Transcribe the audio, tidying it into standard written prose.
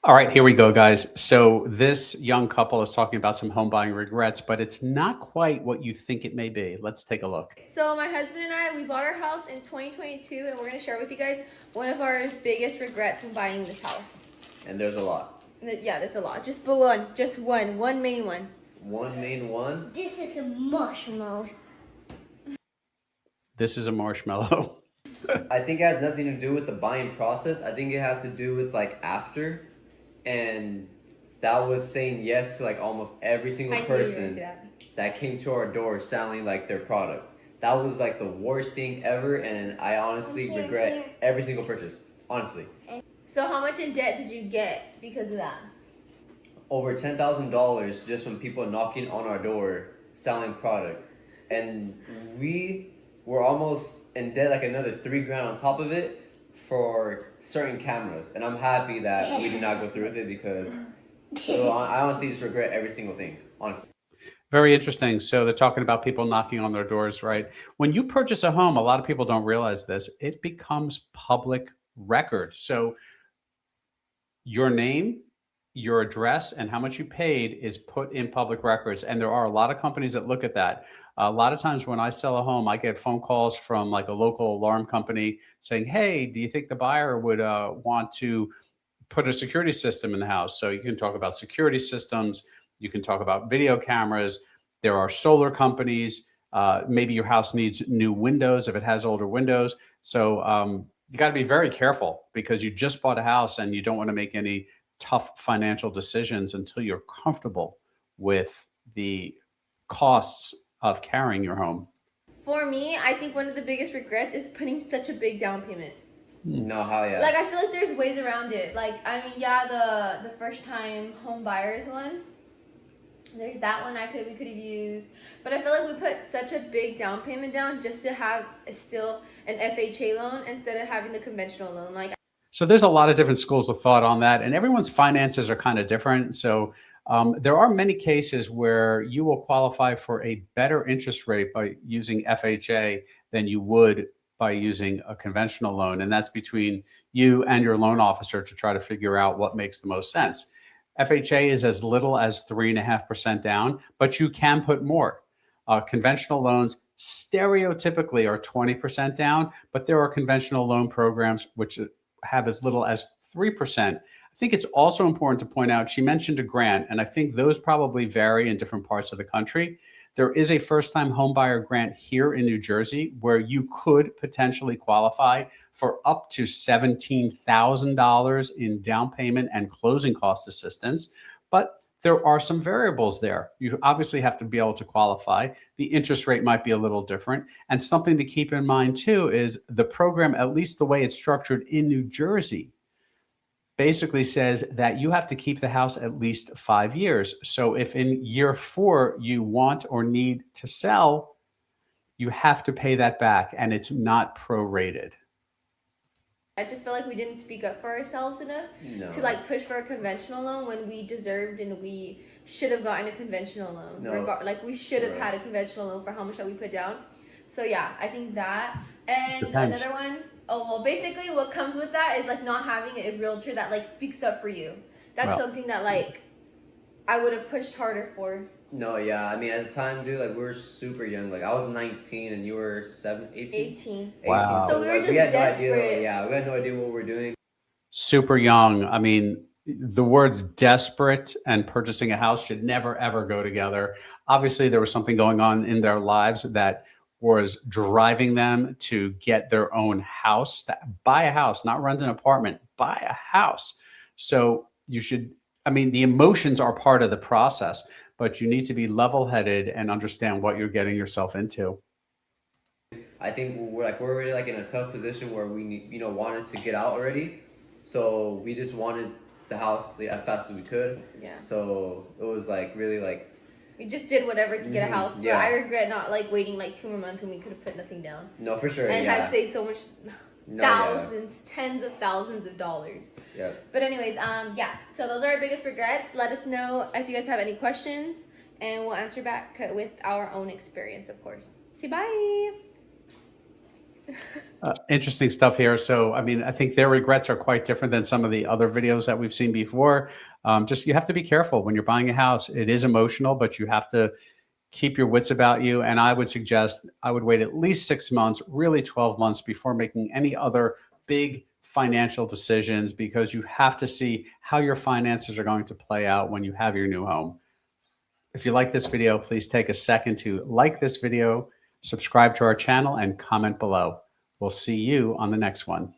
All right, here we go, guys. So, this young couple is talking about some home buying regrets, but it's not quite what you think it may be. Let's take a look. So my husband and I, we bought our house in 2022, and we're gonna share with you guys one of our biggest regrets when buying this house. And there's a lot. Yeah, there's a lot. Just one main one. One main one. This is a marshmallow. This is a marshmallow. I think it has nothing to do with the buying process. I think it has to do with like after, and that was saying yes to like almost every single I knew you were gonna person say that came to our door selling like their product. That was like the worst thing ever, and I honestly regret every single purchase. Honestly, So how much in debt did you get because of that? over $10,000 just from people knocking on our door selling product, and we were almost in debt like another $3,000 on top of it for certain cameras. And I'm happy that we did not go through with it because I honestly just regret every single thing. Honestly. Very interesting. So, they're talking about people knocking on their doors, right? When you purchase a home, a lot of people don't realize this, it becomes public record. So, your name, your address, and how much you paid is put in public records. And there are a lot of companies that look at that. A lot of times when I sell a home, I get phone calls from like a local alarm company saying, "Hey, do you think the buyer would want to put a security system in the house?" So you can talk about security systems, you can talk about video cameras. There are solar companies. Maybe your house needs new windows if it has older windows. So you got to be very careful because you just bought a house and you don't want to make any tough financial decisions until you're comfortable with the costs of carrying your home. For me, I think one of the biggest regrets is putting such a big down payment. No, hell yeah. Like I feel like there's ways around it. Like I mean, yeah, the first time home buyers one. There's that one we could have used, but I feel like we put such a big down payment down just to have still an FHA loan instead of having the conventional loan. Like So there's a lot of different schools of thought on that, and everyone's finances are kind of different. So there are many cases where you will qualify for a better interest rate by using FHA than you would by using a conventional loan, and that's between you and your loan officer to try to figure out what makes the most sense. FHA is as little as 3.5% down, but you can put more. Conventional loans stereotypically are 20% down, but there are conventional loan programs which have as little as 3%. I think it's also important to point out she mentioned a grant, and I think those probably vary in different parts of the country. There is a first time homebuyer grant here in New Jersey where you could potentially qualify for up to $17,000 in down payment and closing cost assistance. But there are some variables there. You obviously have to be able to qualify. The interest rate might be a little different. And something to keep in mind too is the program, at least the way it's structured in New Jersey, basically says that you have to keep the house at least 5 years. So if in year 4 you want or need to sell, you have to pay that back and it's not prorated. I just feel like we didn't speak up for ourselves enough No. to like push for a conventional loan when we deserved and we should have gotten a conventional loan. No. Like we should have Right. had a conventional loan for how much that we put down. So yeah, I think that. And Depends. another one, oh well, basically what comes with that is like not having a realtor that like speaks up for you. That's Well, something that like I would have pushed harder for. No, yeah. I mean, at the time, dude, like we were super young. Like I was 19 and you were 18. 18. Wow. So we were like, just had no desperate. idea. Yeah, we had no idea what we were doing. super young. I mean, the words desperate and purchasing a house should never ever go together. Obviously, there was something going on in their lives that was driving them to get their own house, to buy a house, not rent an apartment, buy a house. So you should, I mean, the emotions are part of the process, but you need to be level headed and understand what you're getting yourself into. I think we're already like in a tough position where we need, wanted to get out already. So we just wanted the house as fast as we could. Yeah. So it was like really like We just did whatever to get a house, but yeah. I regret not like waiting like 2 more months when we could have put nothing down. no, for sure. And yeah. had saved so much No, yeah. thousands, tens of thousands of dollars. Yeah. But anyways, yeah. So those are our biggest regrets. Let us know if you guys have any questions, and we'll answer back with our own experience, of course. Say bye. Interesting stuff here. So, I mean, I think their regrets are quite different than some of the other videos that we've seen before. Just you have to be careful when you're buying a house. It is emotional, but you have to keep your wits about you. And I would suggest I would wait at least 6 months, really 12 months before making any other big financial decisions, because you have to see how your finances are going to play out when you have your new home. If you like this video, please take a second to like this video, subscribe to our channel, and comment below. We'll see you on the next one.